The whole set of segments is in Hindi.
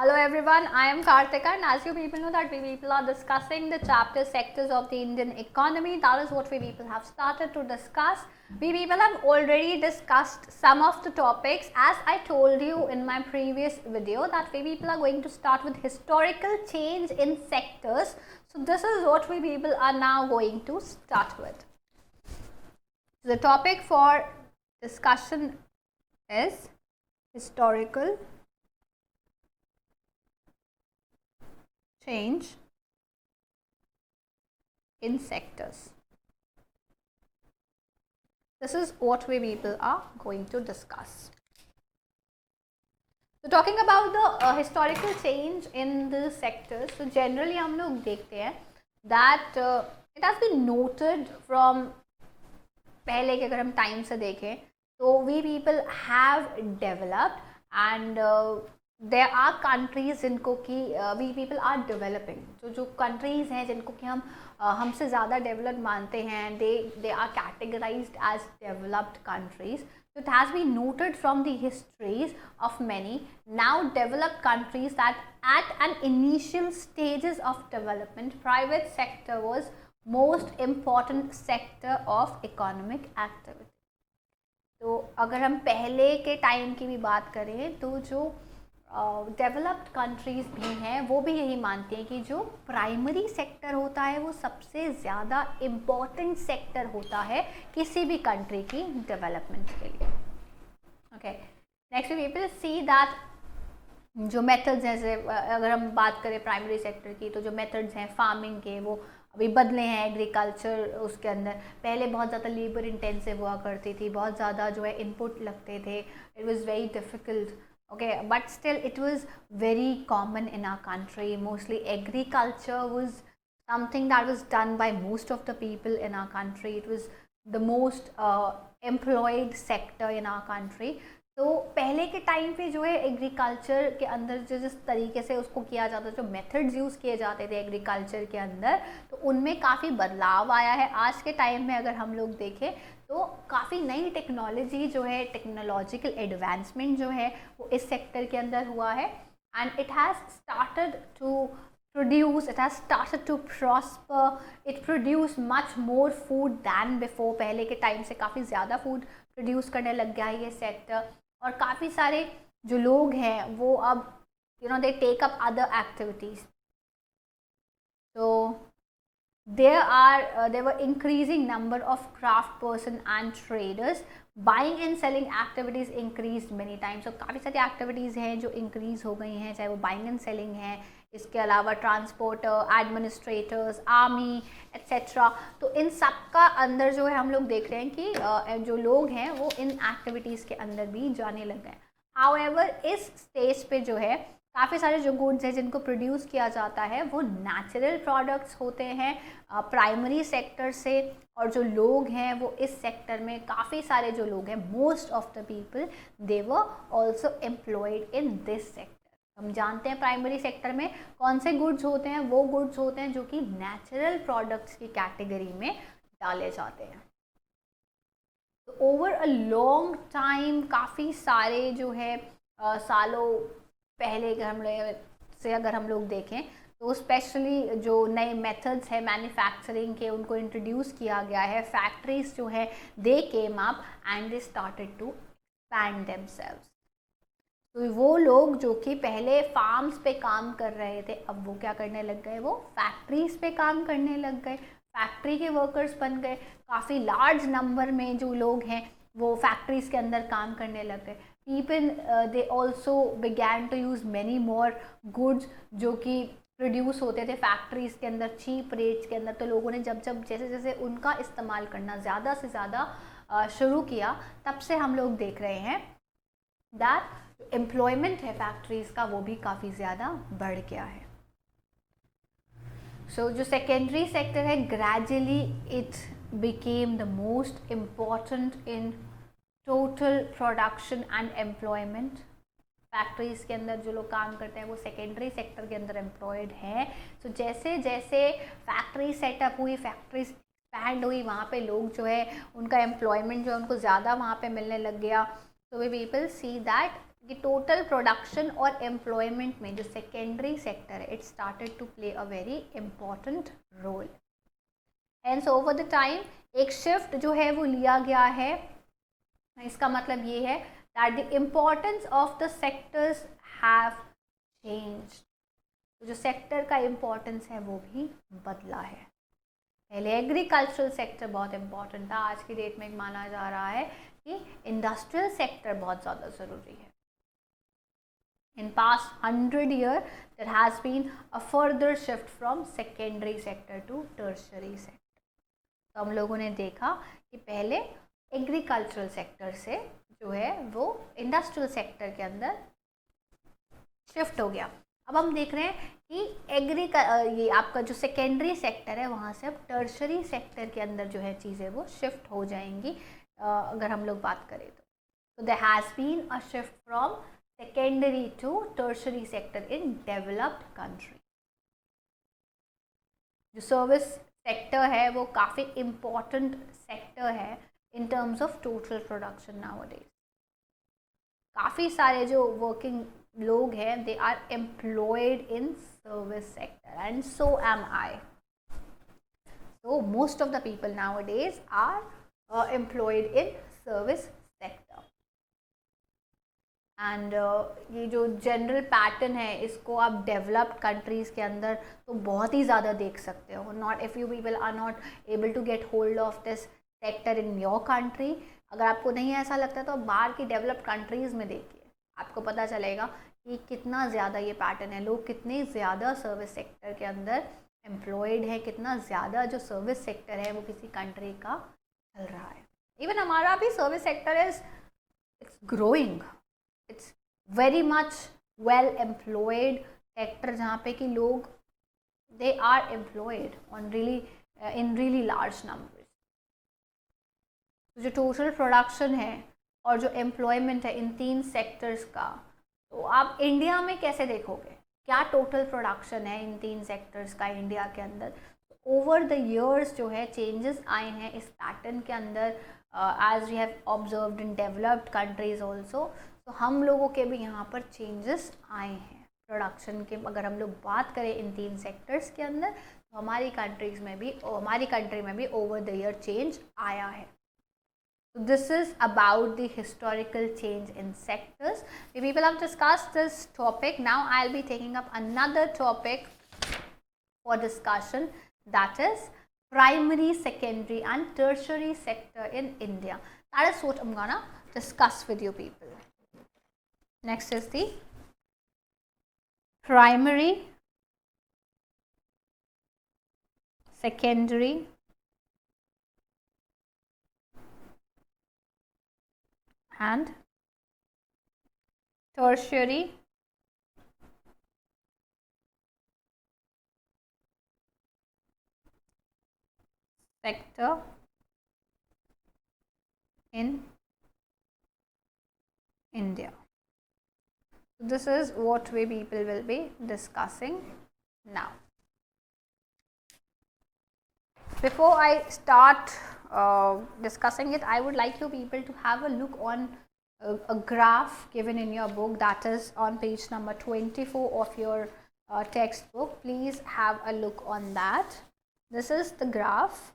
Hello everyone, I am Karthika, and as you people know that we people are discussing the chapter sectors of the Indian economy. That is what we people have started to discuss. We people have already discussed some of the topics, as I told you in my previous video that we people are going to start with historical change in sectors. So this is what we people are now going to start with. The topic for discussion is historical change in sectors. This is what we people are going to discuss. So talking about the historical change in the sectors, so generally हम लोग देखते हैं that it has been noted from पहले के अगर हम टाइम से देखें तो we people have developed and there are countries जिनको कि वी पीपल आर डेवलपिंग, जो कंट्रीज़ हैं जिनको कि हम हमसे ज़्यादा डेवलप्ड मानते हैं, they are categorized as developed countries. So it has been noted from the histories of many now developed countries that at an initial stages of development, private sector was most important sector of economic activity. तो अगर हम पहले के टाइम की भी बात करें तो जो डेवलप्ड कंट्रीज़ भी हैं वो भी यही मानती हैं कि जो प्राइमरी सेक्टर होता है वो सबसे ज़्यादा इम्पॉर्टेंट सेक्टर होता है किसी भी कंट्री की डेवलपमेंट के लिए. Okay, next people see that जो मेथड्स हैं, जैसे अगर हम बात करें प्राइमरी सेक्टर की तो जो मेथड्स हैं फार्मिंग के वो अभी बदले हैं. एग्रीकल्चर उसके अंदर पहले बहुत ज़्यादा लेबर इंटेंसिव हुआ करती थी, बहुत ज़्यादा जो है इनपुट लगते थे, it was very difficult. Okay, but still it was very common in our country. Mostly agriculture was something that was done by most of the people in our country. It was the most employed sector in our country. तो पहले के टाइम पे जो है एग्रीकल्चर के अंदर जो जिस तरीके से उसको किया जाता, जो मेथड्स यूज़ किए जाते थे एग्रीकल्चर के अंदर, तो उनमें काफ़ी बदलाव आया है. आज के टाइम में अगर हम लोग देखें तो काफ़ी नई टेक्नोलॉजी जो है, टेक्नोलॉजिकल एडवांसमेंट जो है वो इस सेक्टर के अंदर हुआ है. And it has started to produce, it has started to prosper, it produce much more food than before. पहले के टाइम से काफ़ी ज़्यादा फूड प्रोड्यूस करने लग गया है ये सेक्टर. और काफ़ी सारे जो लोग हैं वो अब they take up other activities. तो there were increasing number of craft person and traders. Buying and selling activities increased many times. So काफ़ी सारी एक्टिविटीज़ हैं जो इंक्रीज़ हो गई हैं, चाहे वो बाइंग एंड सेलिंग है, इसके अलावा ट्रांसपोर्टर, एडमिनिस्ट्रेटर्स, आर्मी एट्सेट्रा. तो इन सब का अंदर जो है हम लोग देख रहे हैं कि जो लोग हैं वो इन एक्टिविटीज़ के अंदर भी जाने लग गए. हाउएवर इस स्टेज पे जो है काफ़ी सारे जो गुड्स हैं जिनको प्रोड्यूस किया जाता है वो नेचुरल प्रोडक्ट्स होते हैं प्राइमरी सेक्टर से. और जो लोग हैं वो इस सेक्टर में काफ़ी सारे जो लोग हैं, most of the people they were also employed in this sector. हम जानते हैं प्राइमरी सेक्टर में कौन से गुड्स होते हैं, वो गुड्स होते हैं जो कि नेचुरल प्रोडक्ट्स की कैटेगरी में डाले जाते हैं. तो ओवर अ लॉन्ग टाइम काफ़ी सारे जो है सालों पहले अगर हम लोग देखें तो स्पेशली जो नए मेथड्स है मैन्युफैक्चरिंग के उनको इंट्रोड्यूस किया गया है. फैक्ट्रीज जो है they came up and they started to expand themselves. तो वो लोग जो कि पहले फार्म्स पे काम कर रहे थे अब वो क्या करने लग गए, वो फैक्ट्रीज पे काम करने लग गए, फैक्ट्री के वर्कर्स बन गए. काफ़ी लार्ज नंबर में जो लोग हैं वो फैक्ट्रीज के अंदर काम करने लग गए. People they also began to use many more goods जो कि प्रोड्यूस होते थे फैक्ट्रीज़ के अंदर चीप रेट्स के अंदर. तो लोगों ने जब जैसे जैसे उनका इस्तेमाल करना ज़्यादा से ज़्यादा शुरू किया, तब से हम लोग देख रहे हैं दैट एम्प्लॉयमेंट है फैक्ट्रीज़ का वो भी काफ़ी ज़्यादा बढ़ गया है. सो जो सेकेंडरी सेक्टर है gradually it became the most important in total production and employment. Factories के अंदर जो लोग काम करते हैं वो सेकेंडरी सेक्टर के अंदर एम्प्लॉयड हैं. सो जैसे जैसे फैक्ट्री सेटअप हुई, फैक्ट्री एक्सपैंड हुई, वहाँ पे लोग जो है उनका एम्प्लॉयमेंट जो है उनको ज़्यादा वहाँ पे मिलने लग गया. So we people see that कि टोटल प्रोडक्शन और एम्प्लॉयमेंट में जो सेकेंडरी सेक्टर है it started to play a very important role. And so over the time एक शिफ्ट जो है वो लिया गया है। इसका मतलब ये है that the importance of the sectors have changed. तो जो सेक्टर का इम्पोर्टेंस है वो भी बदला है। पहले एग्रीकल्चरल सेक्टर बहुत इम्पॉर्टेंट था, आज की डेट में माना जा रहा है कि इंडस्ट्रियल सेक्टर बहुत ज़्यादा ज़रूरी है। In past 100 years, there has been a further shift from secondary sector to tertiary sector. तो हम लोगों ने देखा कि पहले एग्रीकल्चरल सेक्टर से जो है वो इंडस्ट्रियल सेक्टर के अंदर शिफ्ट हो गया। अब हम देख रहे हैं कि ये आपका जो सेकेंडरी सेक्टर है वहाँ से अब टर्शरी सेक्टर के अंदर जो है चीज़ें वो शिफ्ट हो जाएंगी। अगर हम लोग बात करें तो there has been a shift from secondary to tertiary sector in developed country। जो सर्विस सेक्टर है वो काफ़ी इम्पॉर्टेंट सेक्टर है in terms of total production nowadays. काफ़ी सारे जो वर्किंग लोग हैं they are employed in service sector and so am I. So most of the people nowadays are employed in service sector। And ये जो जनरल पैटर्न है इसको आप डेवलप्ड कंट्रीज़ के अंदर तो बहुत ही ज़्यादा देख सकते हो। Not if you people are not able to get hold of this sector in your country, अगर आपको नहीं ऐसा लगता तो बाहर की डेवलप्ड कंट्रीज़ में देखिए, आपको पता चलेगा कि कितना ज़्यादा ये पैटर्न है, लोग कितने ज़्यादा सर्विस सेक्टर के अंदर एम्प्लॉयड है, कितना ज़्यादा जो सर्विस सेक्टर है वो किसी कंट्री का चल रहा है। इवन हमारा भी service sector it's growing, it's very much well employed sector जहाँ पे कि लोग they are employed on really in really large numbers. जो टोटल प्रोडक्शन है और जो एम्प्लॉयमेंट है इन तीन सेक्टर्स का, तो आप इंडिया में कैसे देखोगे क्या टोटल प्रोडक्शन है इन तीन सेक्टर्स का इंडिया के अंदर। ओवर द इयर्स जो है चेंजेस आए हैं इस पैटर्न के अंदर, as we have observed in developed countries also. तो हम लोगों के भी यहाँ पर चेंजेस आए हैं प्रोडक्शन के। अगर हम लोग बात करें इन तीन सेक्टर्स के अंदर तो हमारी कंट्री में भी ओवर द ईयर चेंज आया है। So this is about the historical change in sectors. We people have discussed this topic. Now I'll be taking up another topic for discussion, that is primary, secondary and tertiary sector in India. That is what I'm gonna discuss with you people. Next is the primary, secondary and tertiary sector in India. So this is what we people will be discussing now. Before I start discussing it, I would like you people to have a look on a graph given in your book, that is on page number 24 of your textbook. Please have a look on that. This is the graph.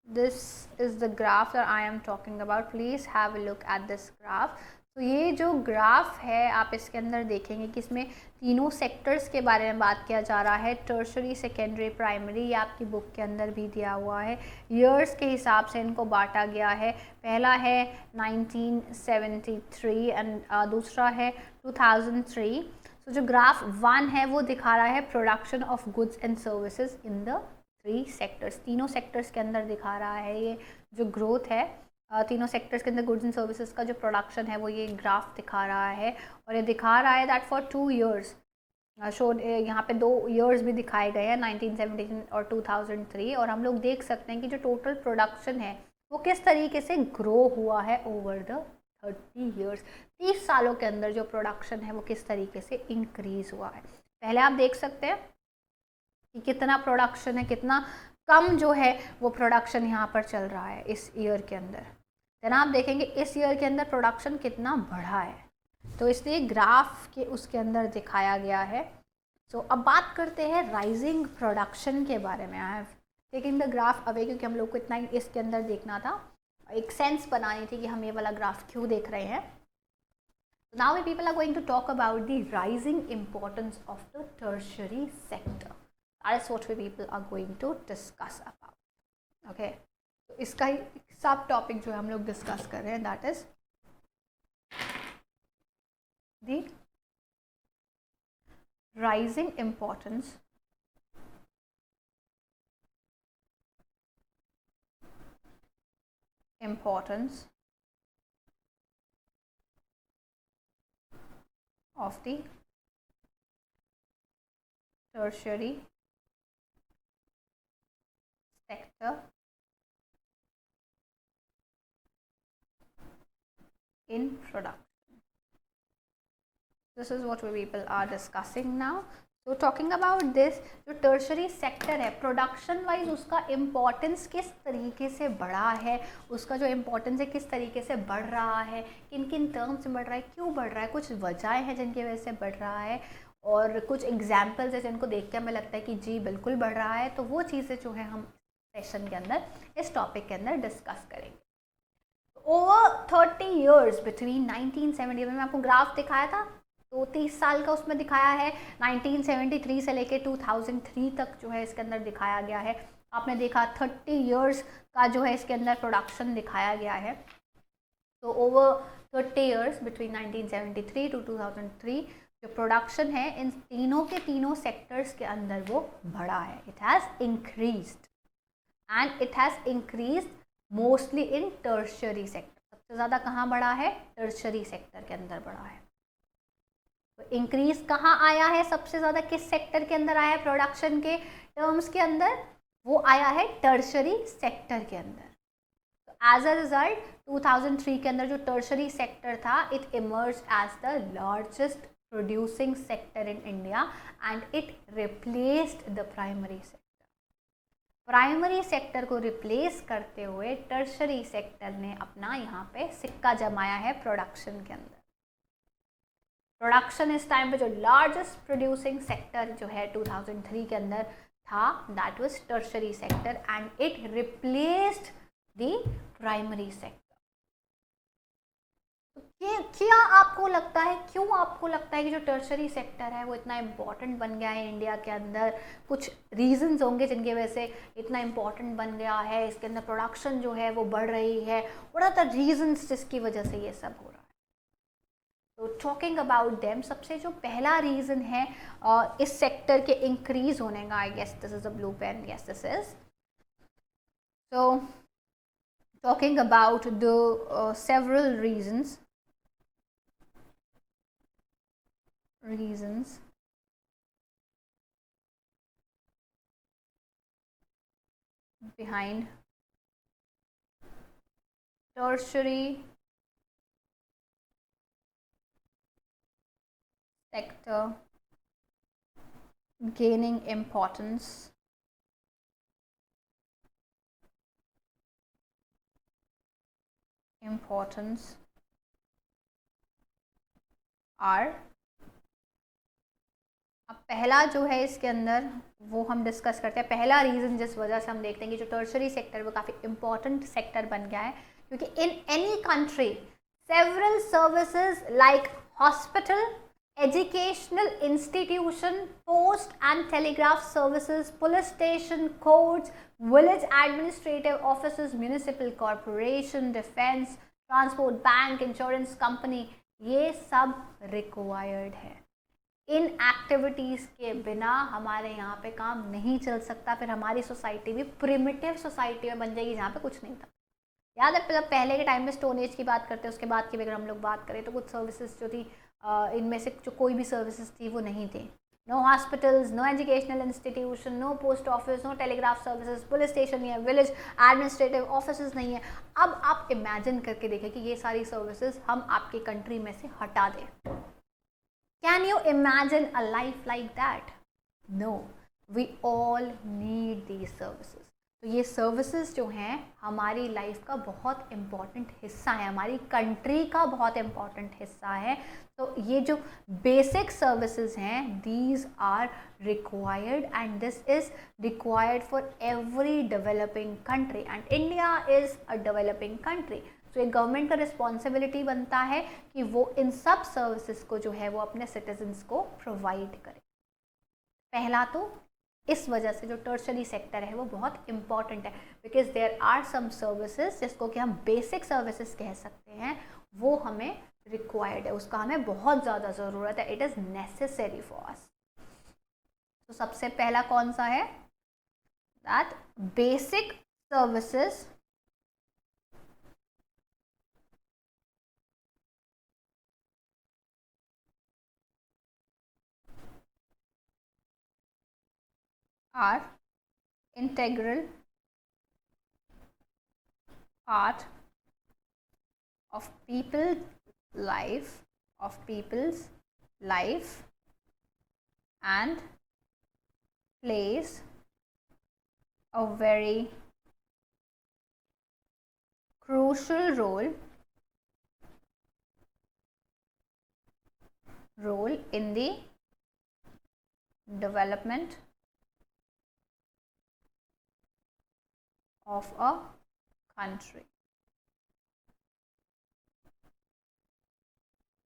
This is the graph that I am talking about. Please have a look at this graph. तो ये जो ग्राफ है आप इसके अंदर देखेंगे कि इसमें तीनों सेक्टर्स के बारे में बात किया जा रहा है, टर्शरी, सेकेंडरी, प्राइमरी। ये आपकी बुक के अंदर भी दिया हुआ है। ईयर्स के हिसाब से इनको बांटा गया है। पहला है 1973 एंड दूसरा है 2003। तो जो ग्राफ 1 है वो दिखा रहा है production of goods and services in the 3 sectors, तीनों सेक्टर्स के अंदर दिखा रहा है। ये जो ग्रोथ है तीनों सेक्टर्स के अंदर गुड्स एंड सर्विसेज का जो प्रोडक्शन है वो ये ग्राफ दिखा रहा है। और ये दिखा रहा है दैट फॉर 2 ईयर्स शो, यहाँ पे 2 ईयर्स भी दिखाए गए हैं 1917 और 2003। और हम लोग देख सकते हैं कि जो टोटल प्रोडक्शन है वो किस तरीके से ग्रो हुआ है ओवर द 30 ईयर्स। 30 सालों के अंदर जो प्रोडक्शन है वो किस तरीके से इंक्रीज़ हुआ है। पहले आप देख सकते हैं कि कितना प्रोडक्शन है, कितना कम जो है वो प्रोडक्शन यहाँ पर चल रहा है इस ईयर के अंदर। देन आप देखेंगे इस ईयर के अंदर प्रोडक्शन कितना बढ़ा है, तो इसलिए ग्राफ के उसके अंदर दिखाया गया है। सो अब बात करते हैं राइजिंग प्रोडक्शन के बारे में। I have taking the graph away, क्योंकि हम लोग को इतना इसके अंदर देखना था, एक सेंस बनानी थी कि हम ये वाला ग्राफ क्यों देख रहे हैं। Now we people are going to talk about the rising importance of the tertiary sector. That is what we people are going to discuss about. Okay, तो इसका ही सब टॉपिक जो हम लोग डिस्कस कर रहे हैं, that is the rising importance of the tertiary sector in production. This is what we people are discussing now. So talking about this, जो टर्शरी सेक्टर है प्रोडक्शन वाइज उसका इम्पोर्टेंस किस तरीके से बढ़ा है, उसका जो इम्पोर्टेंस है किस तरीके से बढ़ रहा है, किन किन टर्म्स में बढ़ रहा है, क्यों बढ़ रहा है, कुछ वजहें हैं जिनकी वजह से बढ़ रहा है और कुछ एग्जाम्पल्स है जिनको देख के हमें लगता है कि जी बिल्कुल बढ़ रहा है। तो वो चीज़ें जो है हम सेशन के अंदर इस टॉपिक के अंदर डिस्कस करेंगे। ओवर 30 ईयर्स बिटवीन 1970 में आपको ग्राफ दिखाया था, तो 30 साल का उसमें दिखाया है, 1973 से लेके 2003 तक जो है इसके अंदर दिखाया गया है। आपने देखा 30 इयर्स का जो है इसके अंदर प्रोडक्शन दिखाया गया है। तो ओवर 30 इयर्स बिटवीन 1973 टू 2003 जो प्रोडक्शन है इन तीनों के तीनों सेक्टर्स के अंदर वो बढ़ा है। It has increased and it has increased mostly in tertiary sector. सबसे ज़्यादा कहाँ बढ़ा है? टर्शियरी सेक्टर के अंदर बढ़ा है। तो इंक्रीज कहाँ आया है? सबसे ज़्यादा किस सेक्टर के अंदर आया है प्रोडक्शन के टर्म्स के अंदर? वो आया है टर्शरी सेक्टर के अंदर। तो एज अ रिजल्ट 2003 के अंदर जो टर्शरी सेक्टर था it emerge as the largest producing sector in India and it replaced the primary sector. Primary sector को रिप्लेस करते हुए टर्शरी सेक्टर ने अपना यहाँ पे सिक्का जमाया है प्रोडक्शन के अंदर। प्रोडक्शन इस टाइम पे जो लार्जेस्ट प्रोड्यूसिंग सेक्टर जो है 2003 के अंदर था that was tertiary sector and it replaced the primary sector. तो क्या आपको लगता है, क्यों आपको लगता है कि जो टर्शरी सेक्टर है वो इतना इम्पॉर्टेंट बन गया है इंडिया के अंदर? कुछ रीजंस होंगे जिनकी वजह से इतना इम्पॉर्टेंट बन गया है, इसके अंदर प्रोडक्शन जो है वो बढ़ रही है। व्हाट आर द रीजंस जिसकी वजह से ये सब हो रहा है? तो टॉकिंग अबाउट देम, सबसे जो पहला रीज़न है इस सेक्टर के इंक्रीज होने का, I guess this is a blue pen, yes this is. So talking about the several reasons behind tertiary sector gaining importance are, अब पहला जो है इसके अंदर वो हम डिस्कस करते हैं। पहला रीज़न जिस वजह से हम देखते हैं कि जो टर्शरी सेक्टर वो काफ़ी इम्पॉर्टेंट सेक्टर बन गया है, क्योंकि in any country several services like hospital, educational institution, post and telegraph services, police station, courts, village administrative offices, municipal corporation, defence, transport, bank, insurance company, ये सब रिक्वायर्ड है। इन एक्टिविटीज़ के बिना हमारे यहाँ पे काम नहीं चल सकता। फिर हमारी सोसाइटी भी प्रिमिटिव सोसाइटी में बन जाएगी जहाँ पे कुछ नहीं था। याद है जब पहले के टाइम में स्टोन एज की बात करते हैं, उसके बाद की अगर हम लोग बात करें तो कुछ सर्विसेज जो थी इनमें से जो कोई भी सर्विसेज थी वो नहीं थी। No hospitals, no educational institution, no post office, no telegraph services, police station नहीं है, विलेज एडमिनिस्ट्रेटिव ऑफिस नहीं है। अब आप इमेजिन करके देखें कि ये सारी सर्विसेज हम आपकी कंट्री में से हटा दें। Can you imagine a life like that? No, we all need these services. तो ये सर्विसेज जो हैं हमारी लाइफ का बहुत इम्पॉर्टेंट हिस्सा है, हमारी कंट्री का बहुत इम्पॉर्टेंट हिस्सा है। तो ये जो बेसिक सर्विसेज हैं these are required and this is required for every developing country and India is a developing country. तो एक गवर्नमेंट का रिस्पॉन्सिबिलिटी बनता है कि वो इन सब सर्विसेज को जो है वो अपने सिटीजन्स को प्रोवाइड करे। पहला तो इस वजह से जो टर्शरी सेक्टर है वो बहुत इम्पॉर्टेंट है, because there are some services जिसको कि हम बेसिक सर्विसेज कह सकते हैं, वो हमें रिक्वायर्ड है, उसका हमें बहुत ज़्यादा ज़रूरत है, it is necessary for us. तो सबसे पहला कौन सा है, that basic services are integral part of people's life and plays a very crucial role in the development of a country।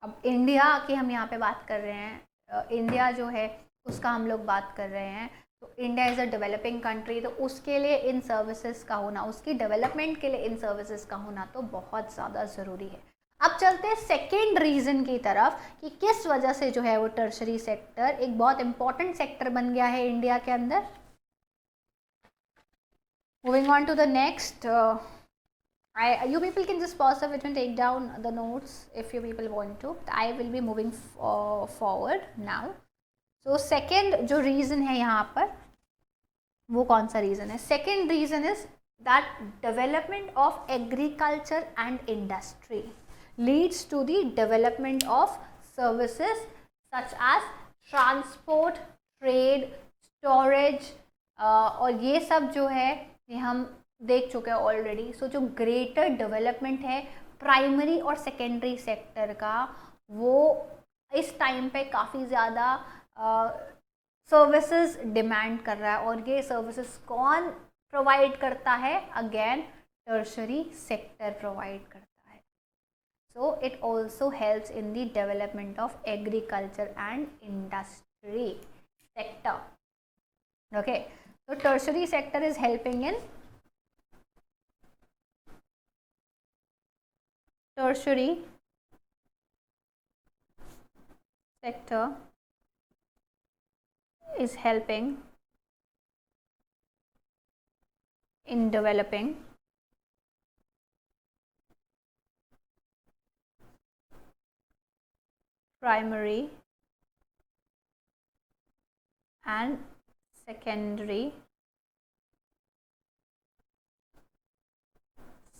अब इंडिया की हम यहाँ पे बात कर रहे हैं, इंडिया जो है उसका हम लोग बात कर रहे हैं, तो India is a developing country, तो उसके लिए इन सर्विसेज का होना, उसकी डेवलपमेंट के लिए इन सर्विसेज का होना तो बहुत ज़्यादा ज़रूरी है। अब चलते हैं सेकेंड रीज़न की तरफ कि किस वजह से जो है वो टर्शरी सेक्टर एक बहुत इंपॉर्टेंट सेक्टर बन गया है इंडिया के अंदर। Moving on to the next, you people can just pause a bit and take down the notes if you people want to. I will be moving forward now. So second जो reason है यहाँ पर वो कौन सा reason है? Second reason is that development of agriculture and industry leads to the development of services such as transport, trade, storage, और ये सब जो है ये हम देख चुके हैं ऑलरेडी। सो जो ग्रेटर डेवलपमेंट है प्राइमरी और सेकेंडरी सेक्टर का, वो इस टाइम पे काफ़ी ज़्यादा सर्विसेज डिमांड कर रहा है, और ये सर्विसेज कौन प्रोवाइड करता है? अगेन टर्शरी सेक्टर प्रोवाइड करता है। So it also helps in the development of agriculture and industry sector. Okay, so tertiary sector is helping in tertiary sector is helping in developing primary and secondary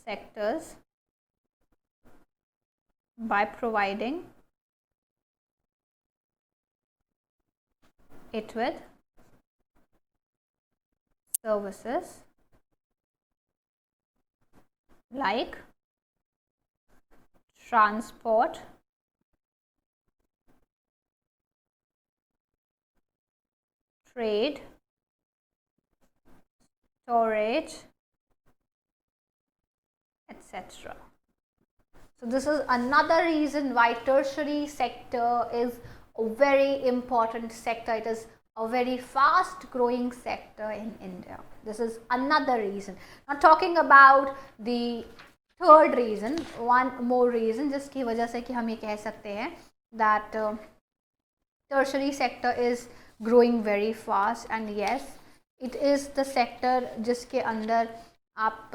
sectors by providing it with services like transport, trade, storage, etc. So this is another reason why tertiary sector is a very important sector. It is a very fast growing sector in India. This is another reason. Now talking about the third reason, one more reason जिसकी वजह से कि हम ये कह सकते हैं that tertiary sector is growing very fast, and yes, it is the sector जिसके अंदर आप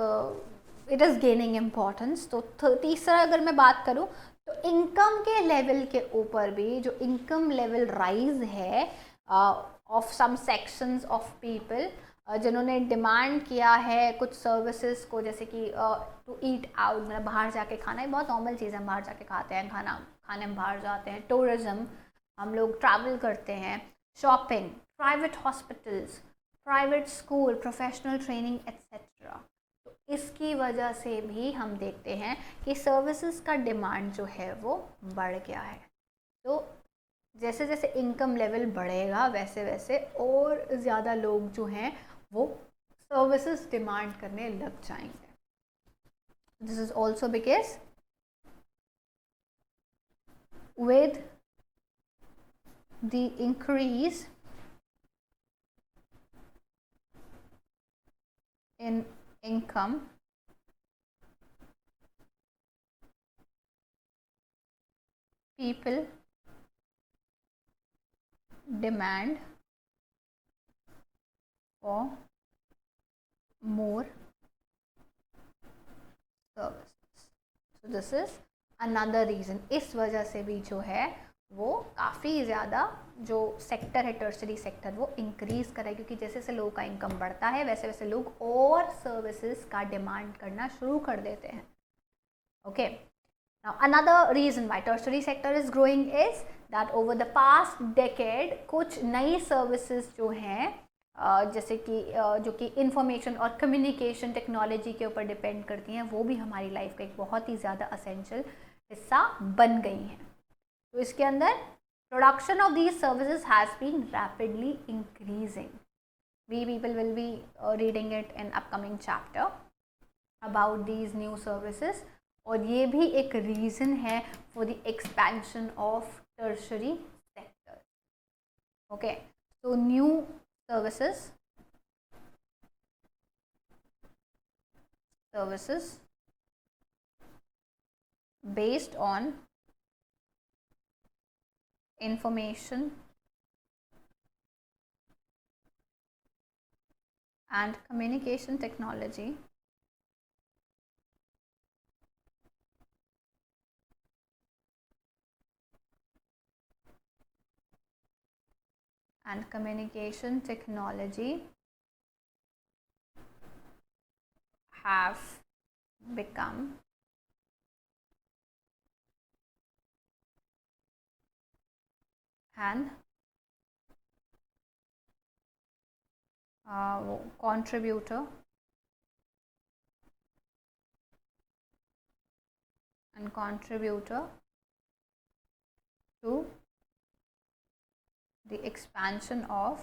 इट इज़ गेनिंग इम्पॉर्टेंस। तो तीसरा अगर मैं बात करूँ तो इनकम के लेवल के ऊपर भी जो इनकम लेवल राइज है of some sections of people जिन्होंने डिमांड किया है कुछ सर्विसेज को, जैसे कि टू ईट आउट, मतलब बाहर जाके खाना, ये बहुत नॉर्मल चीज़ है, हम बाहर जाके खाते हैं, खाना खाने हम बाहर जाते हैं, टूरिज़्म, हम लोग ट्रैवल करते हैं, shopping, private hospitals, private school, professional training etcetera. तो इसकी वजह से भी हम देखते हैं कि सर्विसेज का डिमांड जो है वो बढ़ गया है। तो जैसे जैसे इनकम लेवल बढ़ेगा वैसे वैसे और ज़्यादा लोग जो हैं वो सर्विसेज डिमांड करने लग जाएंगे। This is also because with the increase in income, people demand for more services. So this is another reason. इस वजह से भी जो है वो काफ़ी ज़्यादा जो सेक्टर है टर्शरी सेक्टर वो इंक्रीज़ करे, क्योंकि जैसे जैसे लोगों का इनकम बढ़ता है वैसे वैसे लोग और सर्विसेज का डिमांड करना शुरू कर देते हैं। Okay, now another reason why tertiary sector is growing is that over the past decade कुछ नई सर्विसेज जो हैं जैसे कि जो कि इंफॉर्मेशन और कम्युनिकेशन टेक्नोलॉजी के ऊपर डिपेंड करती हैं, वो भी हमारी लाइफ का एक बहुत ही ज़्यादा असेंशियल हिस्सा बन गई हैं। तो इसके अंदर production of these services has been rapidly increasing. We people will be reading it in upcoming chapter about these new services, और ये भी एक रीज़न है for the expansion of tertiary sector. Okay, तो new services based on information and communication technology have become an contributor to the expansion of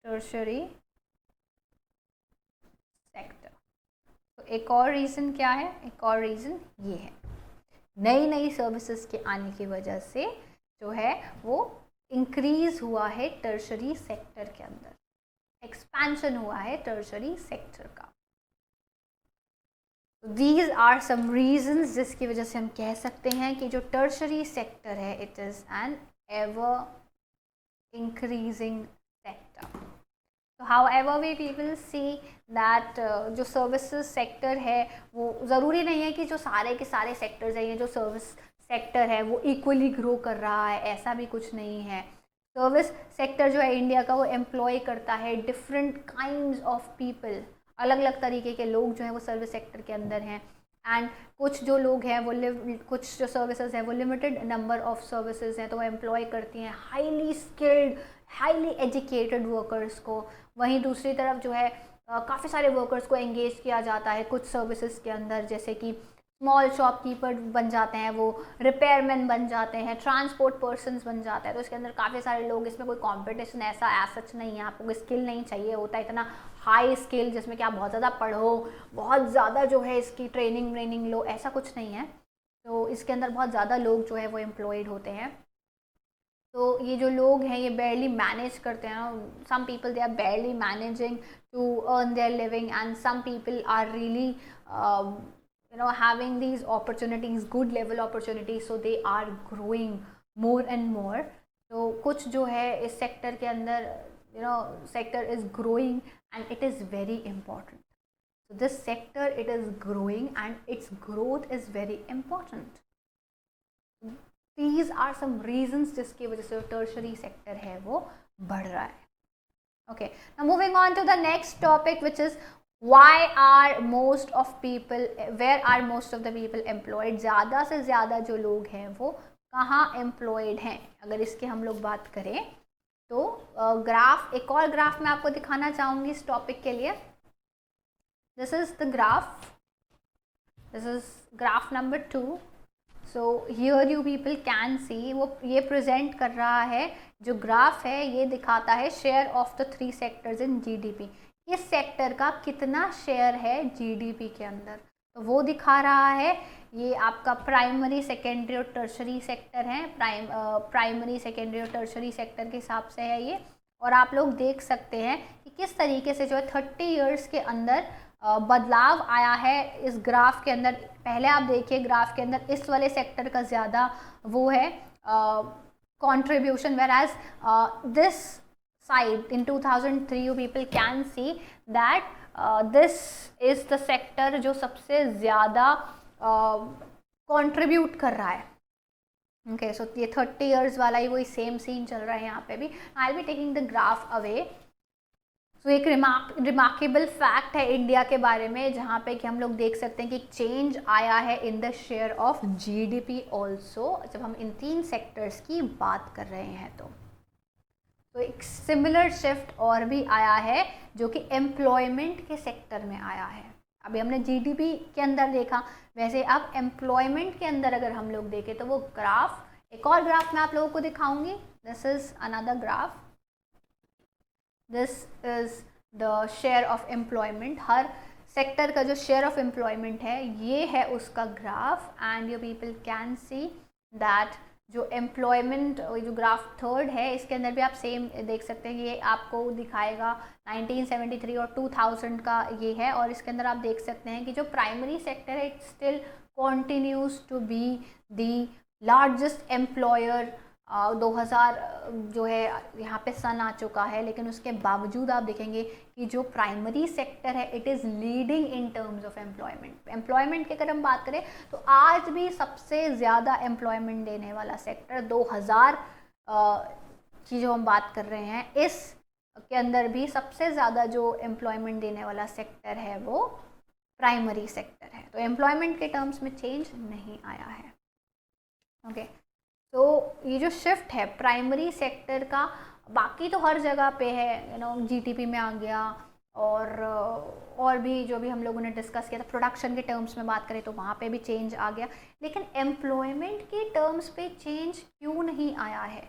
tertiary sector. तो एक और रीज़न क्या है? एक और रीज़न ये है, नई नई सर्विसेज के आने की वजह से जो है वो इंक्रीज़ हुआ है टर्शरी सेक्टर के अंदर, एक्सपेंशन हुआ है टर्शरी सेक्टर का। दीज आर सम रीजन्स जिसकी वजह से हम कह सकते हैं कि जो टर्शरी सेक्टर है it is an ever increasing sector. तो however we people see that जो सर्विसेज सेक्टर है वो ज़रूरी नहीं है कि जो सारे के सारे सेक्टर्स हैं, ये जो सर्विस सेक्टर है वो इक्वली ग्रो कर रहा है, ऐसा भी कुछ नहीं है। सर्विस सेक्टर जो है इंडिया का वो एम्प्लॉय करता है डिफरेंट काइंड्स ऑफ पीपल, अलग अलग तरीके के लोग जो हैं वो सर्विस सेक्टर के अंदर हैं। एंड कुछ जो लोग हैं वो कुछ जो सर्विसेज हैं वो लिमिटेड नंबर ऑफ सर्विसेज हैं तो वो एम्प्लॉय करती हैं highly skilled highly educated workers को। वहीं दूसरी तरफ जो है काफ़ी सारे वर्कर्स को एंगेज किया जाता है कुछ सर्विसेज के अंदर, जैसे कि स्मॉल शॉपकीपर बन जाते हैं, वो रिपेयरमैन बन जाते हैं, ट्रांसपोर्ट पर्सनस बन जाते हैं। तो इसके अंदर काफ़ी सारे लोग, इसमें कोई कंपटीशन ऐसा सच नहीं है, आपको कोई स्किल नहीं चाहिए होता इतना हाई स्किल जिसमें कि आप बहुत ज़्यादा पढ़ो, बहुत ज़्यादा जो है इसकी ट्रेनिंग लो, ऐसा कुछ नहीं है। तो इसके अंदर बहुत ज़्यादा लोग जो है वो एम्प्लॉयड होते हैं। तो ये जो लोग हैं ये barely मैनेज करते हैं, some people they are barely managing to earn their living and some people are really having these opportunities, good level opportunities, so they are growing more and more. तो कुछ जो है इस सेक्टर के अंदर sector is growing and it is very important. So this sector, it is growing and its growth is very important. These are some reasons जिसकी वजह से tertiary sector है वो बढ़ रहा है. Okay, now moving on to the next topic, which is where are most of the people employed? ज़्यादा से ज़्यादा जो लोग हैं वो कहाँ एम्प्लॉयड हैं, अगर इसके हम लोग बात करें तो ग्राफ, एक और ग्राफ मैं आपको दिखाना चाहूँगी इस टॉपिक के लिए. This is the graph, this is graph number 2. So here you people can see, वो ये प्रेजेंट कर रहा है, जो ग्राफ है ये दिखाता है share of the 3 sectors in GDP. इस सेक्टर का कितना शेयर है जीडीपी के अंदर, तो वो दिखा रहा है. ये आपका प्राइमरी, सेकेंडरी और टर्शरी सेक्टर है. प्राइमरी, सेकेंडरी और टर्शरी सेक्टर के हिसाब से है ये. और आप लोग देख सकते हैं कि किस तरीके से जो है 30 इयर्स के अंदर बदलाव आया है इस ग्राफ के अंदर. पहले आप देखिए ग्राफ के अंदर इस वाले सेक्टर का ज़्यादा वो है contribution, whereas this side in 2003 you people can see that this is the sector जो सबसे ज़्यादा contribute कर रहा है. ओके, सो ये 30 इयर्स वाला ही वही सेम सीन चल रहा है यहाँ पे भी. I will be taking the graph away. So एक रिमार्केबल फैक्ट है इंडिया के बारे में, जहाँ पे कि हम लोग देख सकते हैं कि चेंज आया है in the share of GDP also, जब हम इन 3 सेक्टर्स की बात कर रहे हैं. तो एक सिमिलर शिफ्ट और भी आया है जो कि एम्प्लॉयमेंट के सेक्टर में आया है. अभी हमने जीडीपी के अंदर देखा, वैसे अब एम्प्लॉयमेंट के अंदर अगर हम लोग देखें तो वो ग्राफ, एक और ग्राफ मैं आप लोगों को दिखाऊंगी. This is another graph. This is the share of employment. Her sector का जो शेयर ऑफ एम्प्लॉयमेंट है ये है उसका graph. And you people can see that जो एम्प्लॉयमेंट, जो ग्राफ 3rd है, इसके अंदर भी आप सेम देख सकते हैं. ये आपको दिखाएगा 1973 और 2000 का ये है. और इसके अंदर आप देख सकते हैं कि जो प्राइमरी सेक्टर है it still continues to be the largest employer. 2000 जो है यहाँ पे सन आ चुका है, लेकिन उसके बावजूद आप देखेंगे कि जो प्राइमरी सेक्टर है it is leading in terms of employment. Employment की अगर हम बात करें तो आज भी सबसे ज़्यादा एम्प्लॉयमेंट देने वाला सेक्टर 2000 की जो हम बात कर रहे हैं, इस के अंदर भी सबसे ज़्यादा जो एम्प्लॉयमेंट देने वाला सेक्टर है वो प्राइमरी सेक्टर है. तो एम्प्लॉयमेंट के टर्म्स में चेंज नहीं आया है. ओके, तो ये जो शिफ्ट है प्राइमरी सेक्टर का, बाकी तो हर जगह पे है, यू नो, जीडीपी में आ गया और भी जो भी हम लोगों ने डिस्कस किया था. प्रोडक्शन के टर्म्स में बात करें तो वहाँ पे भी चेंज आ गया, लेकिन एम्प्लॉयमेंट के टर्म्स पे चेंज क्यों नहीं आया है?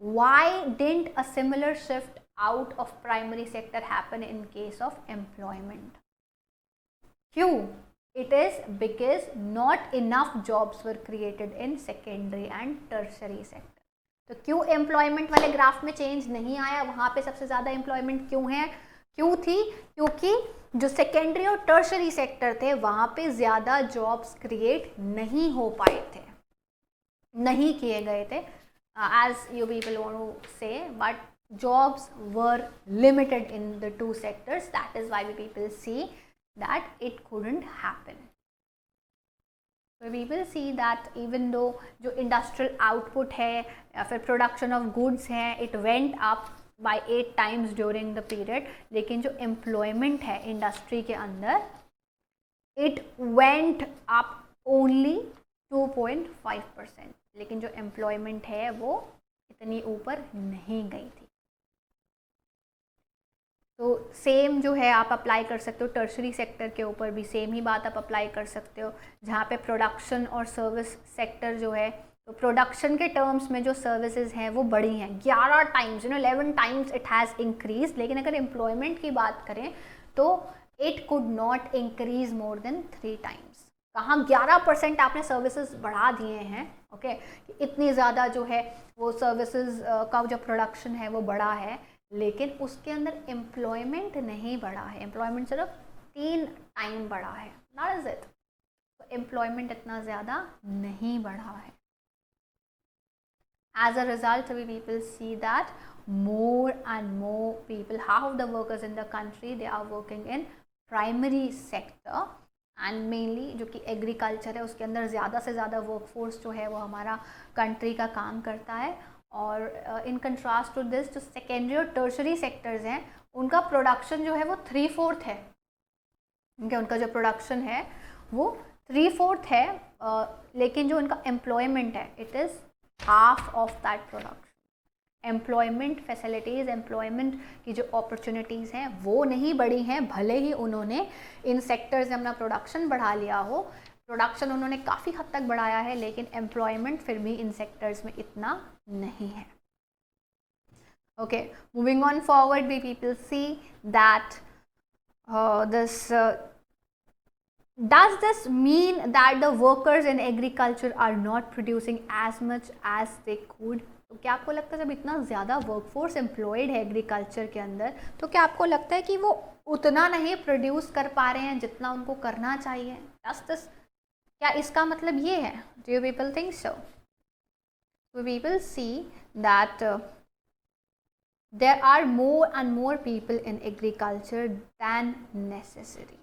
Y didn't a similar shift out of primary sector happen in case of employment? क्यों? It is because not enough jobs were created in secondary and tertiary sector. तो क्यों एम्प्लॉयमेंट वाले ग्राफ में चेंज नहीं आया? वहाँ पे सबसे ज़्यादा एम्प्लॉयमेंट क्यों थी? क्योंकि जो सेकेंडरी और टर्शरी सेक्टर थे वहाँ पे ज़्यादा जॉब्स क्रिएट नहीं हो पाए थे, नहीं किए गए थे, as you people want to say, but jobs were limited in the 2 sectors. That is why we people see that it couldn't happen. So we will see that even though जो industrial output है या फिर production of goods है it went up by 8 times during the period, लेकिन जो employment है industry के अंदर it went up only 2.5%. लेकिन जो employment है वो इतनी ऊपर नहीं गई थी. तो सेम जो है आप अप्लाई कर सकते हो टर्शरी सेक्टर के ऊपर भी, सेम ही बात आप अप्लाई कर सकते हो. जहाँ पे प्रोडक्शन और सर्विस सेक्टर जो है, तो प्रोडक्शन के टर्म्स में जो सर्विसेज हैं वो बढ़ी हैं 11 times, 11 times it has increase. लेकिन अगर एम्प्लॉयमेंट की बात करें तो it could not increase more than 3 times. कहाँ 11% आपने सर्विसेज बढ़ा दिए हैं. ओके, इतनी ज़्यादा जो है वो सर्विसेज का जो प्रोडक्शन है वो बढ़ा है, लेकिन उसके अंदर एम्प्लॉयमेंट नहीं बढ़ा है. एम्प्लॉयमेंट सिर्फ 3 टाइम बढ़ा है. Not is it. तो एम्प्लॉयमेंट इतना ज़्यादा नहीं बढ़ा है. As a result we people see that more and more people, half of the workers in the country, they are working in primary sector. And mainly जो कि एग्रीकल्चर है उसके अंदर ज़्यादा से ज़्यादा वर्कफोर्स जो है वो हमारा कंट्री का काम करता है. और इन कंट्रास्ट टू दिस जो सेकेंडरी और टर्शरी सेक्टर्स हैं उनका प्रोडक्शन जो है वो 3/4 है. उनका जो प्रोडक्शन है वो 3/4 है, लेकिन जो उनका एम्प्लॉयमेंट है it is half of that production. Employment facilities, employment की जो अपॉर्चुनिटीज़ हैं वो नहीं बढ़ी हैं, भले ही उन्होंने इन सेक्टर्स में अपना प्रोडक्शन बढ़ा लिया हो, प्रोडक्शन उन्होंने काफ़ी हद तक बढ़ाया है, लेकिन एम्प्लॉयमेंट फिर भी इन सेक्टर्स में इतना नहीं है। Okay, moving on forward, we people see that does this mean that the workers in agriculture are not producing as much as they could? तो क्या आपको लगता है जब इतना ज़्यादा वर्कफोर्स एम्प्लॉयड है एग्रीकल्चर के अंदर, तो क्या आपको लगता है कि वो उतना नहीं प्रोड्यूस कर पा रहे हैं जितना उनको करना चाहिए? क्या इसका मतलब ये है? Do you people think so? We people see that there are more and more people in agriculture than necessary.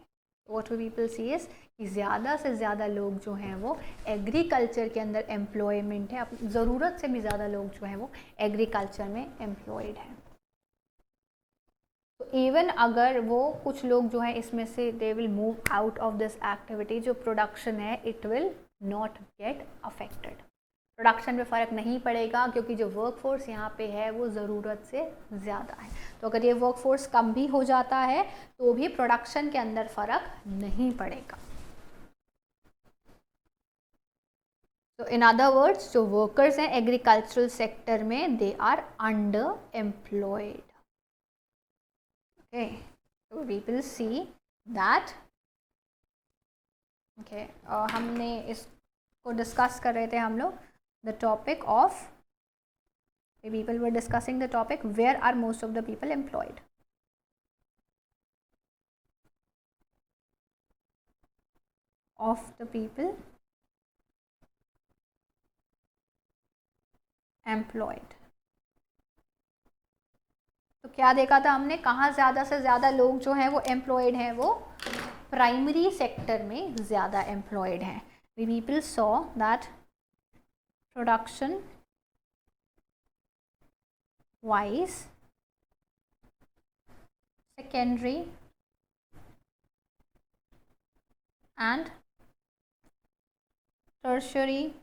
What we people see is कि ज़्यादा से ज़्यादा लोग जो हैं वो एग्रीकल्चर के अंदर एम्प्लॉयमेंट है, ज़रूरत से भी ज़्यादा लोग जो हैं वो एग्रीकल्चर में एम्प्लॉयड हैं। तो इवन अगर वो कुछ लोग जो हैं इसमें से they will move out of this activity, जो प्रोडक्शन है it will not get affected. Production में फ़र्क नहीं पड़ेगा क्योंकि जो वर्कफोर्स यहाँ पे है वो ज़रूरत से ज़्यादा है। तो अगर ये वर्कफोर्स कम भी हो जाता है तो भी प्रोडक्शन के अंदर फ़र्क नहीं पड़ेगा। तो इन अदर वर्ड्स जो वर्कर्स हैं एग्रीकल्चरल सेक्टर में they are under employed. Okay, तो we will see that okay, हमने इसको डिस्कस कर रहे थे हम लोग the topic of, people were discussing the topic where are most of the people employed. Of the people employed. तो क्या देखा था हमने, कहाँ ज़्यादा से ज़्यादा लोग जो हैं वो एम्प्लॉयड हैं? वो प्राइमरी सेक्टर में ज़्यादा एम्प्लॉयड हैं। We people saw that production wise secondary and tertiary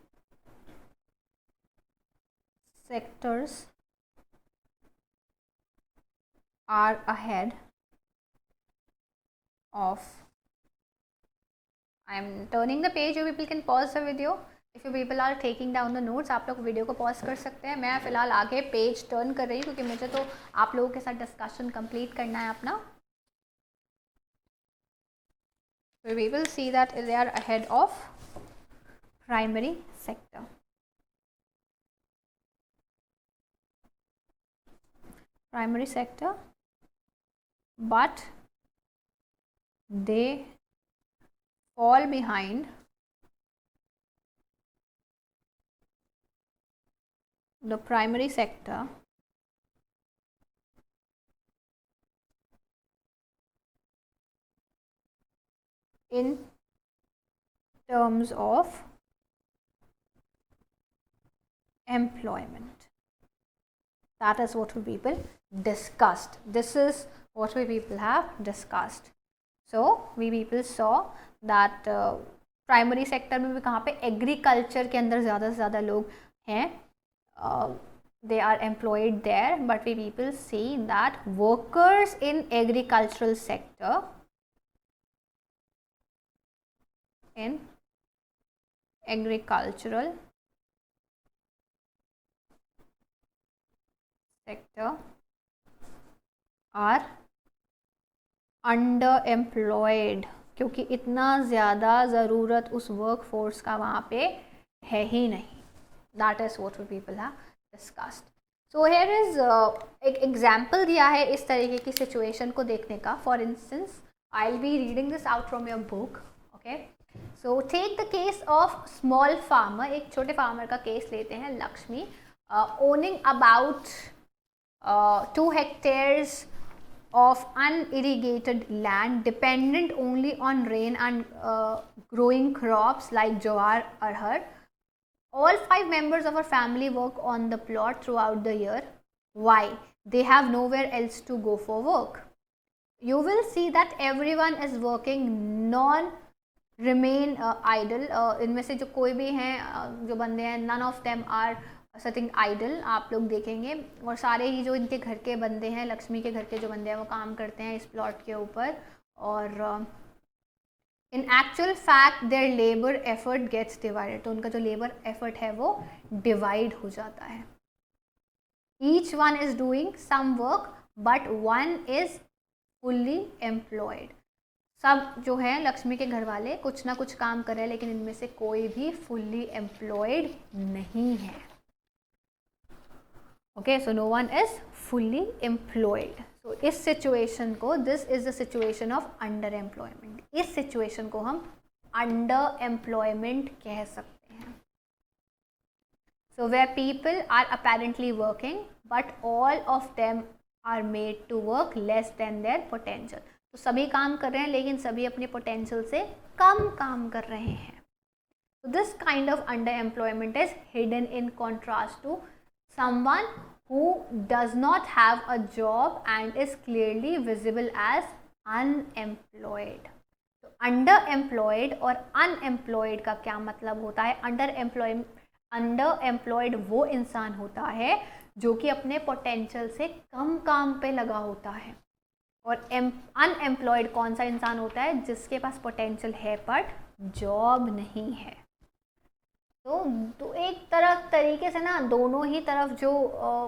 sectors are ahead of, I am turning the page, you people can pause the video. If you people are taking down the notes, आप लोग वीडियो को पॉज कर सकते हैं। मैं फ़िलहाल आगे पेज टर्न कर रही हूँ क्योंकि मुझे तो आप लोगों के साथ डिस्कशन कंप्लीट करना है अपना। We will see that they are ahead of primary sector. Primary sector, but they fall behind the primary sector in terms of employment. That is what we people discussed. This is what we people have discussed. So we people saw that primary sector में भी कहाँ पे एग्रीकल्चर के अंदर ज़्यादा से ज़्यादा लोग हैं, they are employed there, but we people see that workers in agricultural sector, in agricultural sector are underemployed, क्योंकि इतना ज़्यादा ज़रूरत उस वर्कफोर्स का वहाँ पे है ही नहीं। That is what we people have discussed. So here is एक एग्जाम्पल दिया है इस तरीके की सिचुएशन को देखने का. For instance, I'll be reading this out from your book. Okay. So take the case of small farmer. एक छोटे फार्मर का केस लेते हैं, Lakshmi, owning about 2 hectares of unirrigated land, dependent only on rain and growing crops like jowar, arhar. All 5 members of our family work on the plot throughout the year. Why? They have nowhere else to go for work. You will see that everyone is working, none remain idle. इनमें से जो कोई भी हैं जो बंदे हैं, none of them are sitting idle आप लोग देखेंगे, और सारे ही जो इनके घर के बंदे हैं, लक्ष्मी के घर के जो बंदे हैं वो काम करते हैं इस प्लॉट के ऊपर, और in actual fact their labour effort gets divided, तो उनका जो लेबर एफर्ट है वो डिवाइड हो जाता है। Each one is doing some work but one is fully employed, सब जो है लक्ष्मी के घर वाले कुछ ना कुछ काम कर रहे हैं, लेकिन इनमें से कोई भी फुल्ली एम्प्लॉयड नहीं है। Okay, so no one is fully employed. तो इस सिचुएशन को, this is the situation of under employment, इस सिचुएशन को हम अंडर एम्प्लॉयमेंट कह सकते हैं। So where people are apparently working but all of them are made to work less than their potential, तो सभी काम कर रहे हैं लेकिन सभी अपने पोटेंशियल से कम काम कर रहे हैं। So this kind of underemployment is hidden in contrast to someone who does not have a job and is clearly visible as unemployed. तो underemployed और unemployed का क्या मतलब होता है? underemployed वो इंसान होता है जो कि अपने पोटेंशियल से कम काम पे लगा होता है, और अनएम्प्लॉयड कौन सा इंसान होता है? जिसके पास पोटेंशियल है बट जॉब नहीं है। तो एक तरीके से ना दोनों ही तरफ जो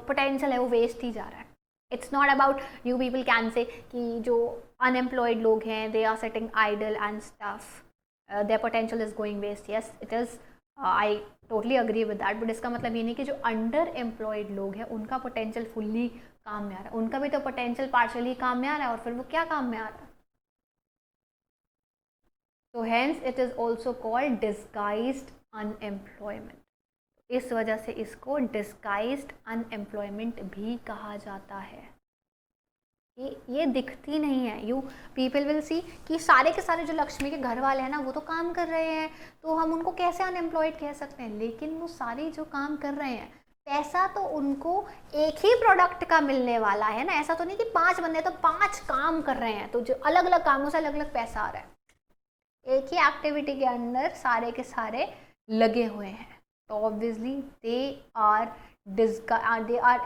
पोटेंशियल है वो वेस्ट ही जा रहा है। It's not about you people can say कि जो अनएम्प्लॉयड लोग हैं they are sitting idle and stuff, their potential is going waste, yes it is, I totally agree with that, but इसका मतलब ये नहीं कि जो अंडर एम्प्लॉयड लोग हैं उनका पोटेंशियल फुल्ली काम में आ रहा है, उनका भी तो पोटेंशियल पार्शली काम में आ रहा है, और फिर वो क्या काम में आ रहा है? तो hence it is also called disguised unemployment, इस वजह से इसको डिस्गाइज्ड अनएम्प्लॉयमेंट भी कहा जाता है। ये दिखती नहीं है, यू पीपल विल सी कि सारे के सारे जो लक्ष्मी के घर वाले हैं ना वो तो काम कर रहे हैं, तो हम उनको कैसे अनएम्प्लॉयड कह सकते हैं? लेकिन वो सारे जो काम कर रहे हैं पैसा तो उनको एक ही प्रोडक्ट का मिलने वाला है ना, ऐसा तो नहीं कि 5 बंदे तो 5 काम कर रहे हैं, तो जो अलग अलग कामों से अलग अलग पैसा आ रहा है, एक ही एक्टिविटी के अंदर सारे के सारे लगे हुए हैं, तो obviously they are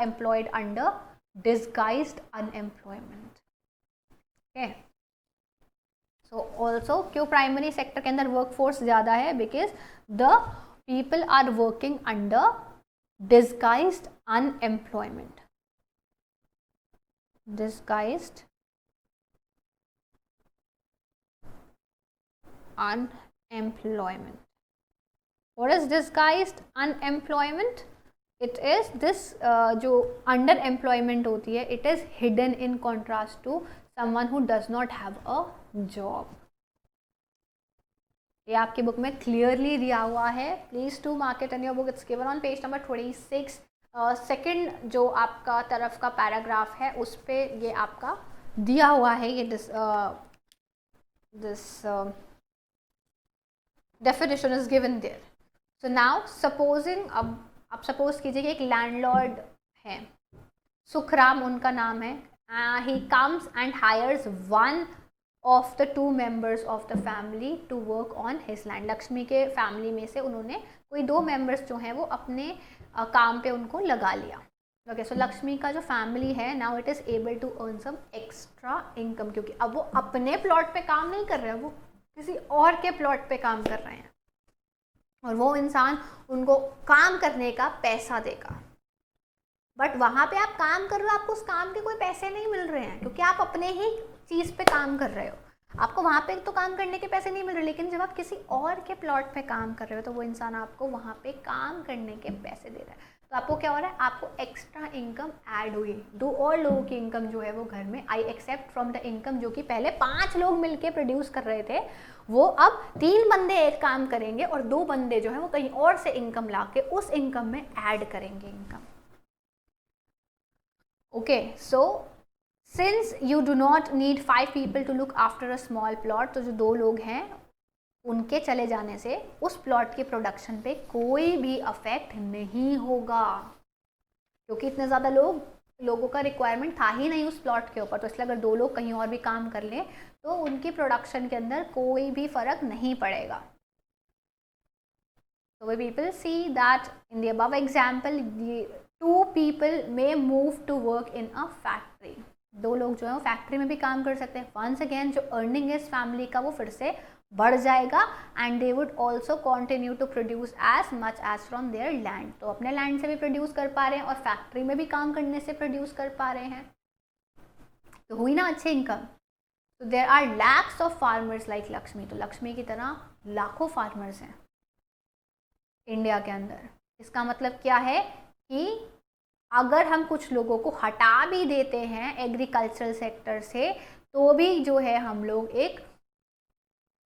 employed under disguised unemployment. Okay, so also क्यों प्राइमरी सेक्टर के अंदर वर्कफोर्स ज़्यादा है? Because the people are working under disguised unemployment, disguised unemployment. What is disguised unemployment? It is this जो underemployment होती है, it is hidden in contrast to someone who does not have a job. ये आपकी बुक में क्लियरली दिया हुआ है, please to mark it in your book, it's given on page number 26। Second जो आपका तरफ का पैराग्राफ है उस पे ये आपका दिया हुआ है, ये this definition is given there. So now supposing, अब आप सपोज कीजिए कि एक लैंडलॉर्ड है, सुखराम उनका नाम है, he comes and hires one of the 2 members of the family to work on his land. Lakshmi के फैमिली में से उन्होंने कोई 2 members जो हैं वो अपने काम पे उनको लगा लिया। ओके, सो लक्ष्मी का जो फैमिली है now it is able to earn some extra income, क्योंकि अब वो अपने प्लॉट पे काम नहीं कर रहे हैं, वो किसी और के प्लॉट पे काम कर रहे हैं, और वो इंसान उनको काम करने का पैसा देगा। बट वहाँ पे आप काम कर रहे हो, आपको उस काम के कोई पैसे नहीं मिल रहे हैं, क्योंकि आप अपने ही चीज़ पे काम कर रहे हो, आपको वहाँ पे तो काम करने के पैसे नहीं मिल रहे। लेकिन जब आप किसी और के प्लॉट पे काम कर रहे हो तो वो इंसान आपको वहाँ पे काम करने के पैसे दे रहा है, तो आपको क्या हो रहा है? आपको एक्स्ट्रा इनकम ऐड हुई। 2 और लोगों की इनकम जो है वो घर में आई एक्सेप्ट फ्रॉम द इनकम जो कि पहले 5 लोग मिलके प्रोड्यूस कर रहे थे, वो अब 3 बंदे एक काम करेंगे और 2 बंदे जो है वो कहीं और से इनकम ला के उस इनकम में ऐड करेंगे income. Okay, so since you do not need 5 people to look after a small plot, तो जो 2 लोग हैं उनके चले जाने से उस प्लॉट के प्रोडक्शन पे कोई भी अफेक्ट नहीं होगा, क्योंकि इतने ज़्यादा लोगों का रिक्वायरमेंट था ही नहीं उस प्लॉट के ऊपर। तो इसलिए अगर 2 लोग कहीं और भी काम कर लें तो उनकी प्रोडक्शन के अंदर कोई भी फ़र्क नहीं पड़ेगा। So we people see that in the above example, the two people may move to work in a factory. दो लोग जो है वो फैक्ट्री में भी काम कर सकते हैं. वंस अगेन जो अर्निंग है इस फैमिली का वो फिर से बढ़ जाएगा and they would also continue to produce as much as from their land. तो अपने लैंड से भी प्रोड्यूस कर पा रहे हैं और फैक्ट्री में भी काम करने से प्रोड्यूस कर पा रहे हैं. तो हुई ना अच्छी इनकम. तो there are lakhs of farmers like Lakshmi. तो लक्ष्मी की तरह लाखों फार्मर्स हैं इंडिया के अंदर. इसका मतलब क्या है कि अगर हम कुछ लोगों को हटा भी देते हैं एग्रीकल्चरल सेक्टर से तो भी जो है हम लोग एक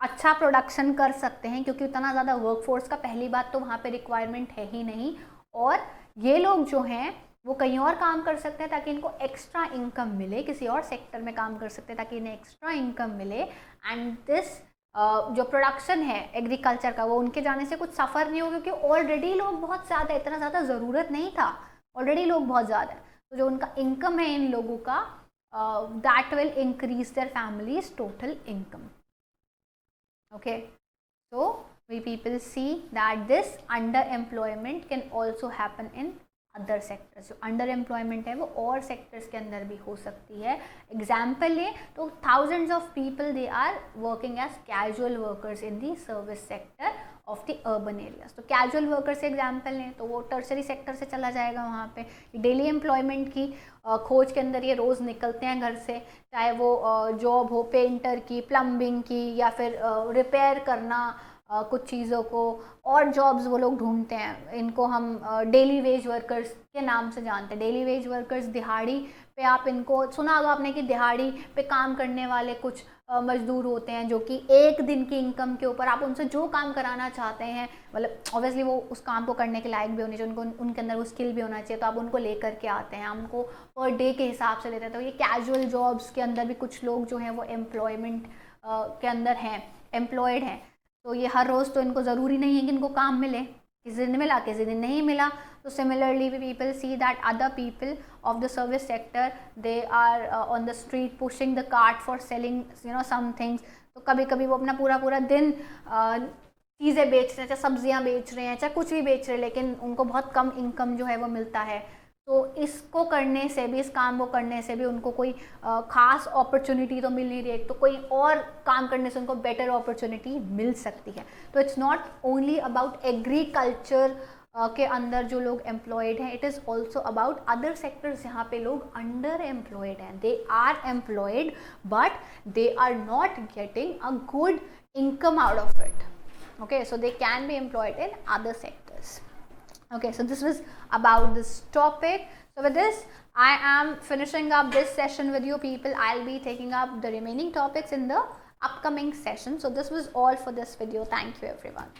अच्छा प्रोडक्शन कर सकते हैं, क्योंकि उतना ज़्यादा वर्कफोर्स का पहली बात तो वहाँ पे रिक्वायरमेंट है ही नहीं, और ये लोग जो हैं वो कहीं और काम कर सकते हैं ताकि इनको एक्स्ट्रा इनकम मिले, किसी और सेक्टर में काम कर सकते हैं ताकि इन्हें एक्स्ट्रा इनकम मिले. एंड दिस जो प्रोडक्शन है एग्रीकल्चर का वो उनके जाने से कुछ सफ़र नहीं होगा, क्योंकि ऑलरेडी लोग बहुत ज़्यादा, इतना ज़्यादा ज़रूरत नहीं था, ऑलरेडी लोग बहुत ज़्यादा है. तो जो उनका इनकम है इन लोगों का, that will increase their families total income. Okay, so we people see that this underemployment can also happen in other sectors. जो underemployment है वो और sectors के अंदर भी हो सकती है. Example लें तो thousands of people they are working as casual workers in the service sector of the urban areas. तो casual workers से example लें तो वो tertiary sector से चला जाएगा वहाँ पे. डेली एम्प्लॉयमेंट की खोज के अंदर ये रोज़ निकलते हैं घर से, चाहे वो जॉब हो पेंटर की, प्लम्बिंग की, या फिर रिपेयर करना कुछ चीज़ों को, और जॉब्स वो लोग ढूंढते हैं. इनको हम डेली वेज वर्कर्स के नाम से जानते हैं. डेली वेज वर्कर्स, दिहाड़ी पे आप इनको सुना होगा आपने कि दिहाड़ी पे काम करने वाले कुछ मजदूर होते हैं जो कि एक दिन की इनकम के ऊपर आप उनसे जो काम कराना चाहते हैं, मतलब ऑब्वियसली वो उस काम को करने के लायक भी होनी चाहिए, उनको उनके अंदर वो स्किल भी होना चाहिए, तो आप उनको लेकर के आते हैं, उनको पर डे के हिसाब से लेते हैं. तो ये कैजुअल जॉब्स के अंदर भी कुछ लोग जो हैं वो एम्प्लॉयमेंट के अंदर हैं, एम्प्लॉयड हैं. तो ये हर रोज़ तो इनको ज़रूरी नहीं है कि इनको काम मिले, किसी दिन मिला किसी दिन नहीं मिला. तो similarly we people see that other people of the service sector they are on the street pushing the cart for selling some things. तो कभी कभी वो अपना पूरा दिन चीज़ें बेच रहे हैं, चाहे सब्जियां बेच रहे हैं, चाहे कुछ भी बेच रहे हैं, लेकिन उनको बहुत कम इनकम जो है वो मिलता है. तो इसको करने से भी, इस काम को करने से भी उनको कोई ख़ास अपॉर्चुनिटी तो मिल नहीं रही है, तो कोई और काम करने से उनको बेटर अपॉर्चुनिटी मिल सकती है. तो it's not only about agriculture के अंदर जो लोग एम्प्लॉयड हैं, it is also about other sectors जहाँ पे लोग अंडर एम्प्लॉयड हैं. They are employed but they are not getting a good income out of it. Okay, so they can be employed in other sectors. Okay, so this was about this topic. So with this, I am finishing up this session with you people. I'll be taking up the remaining topics in the upcoming session. So this was all for this video. Thank you everyone.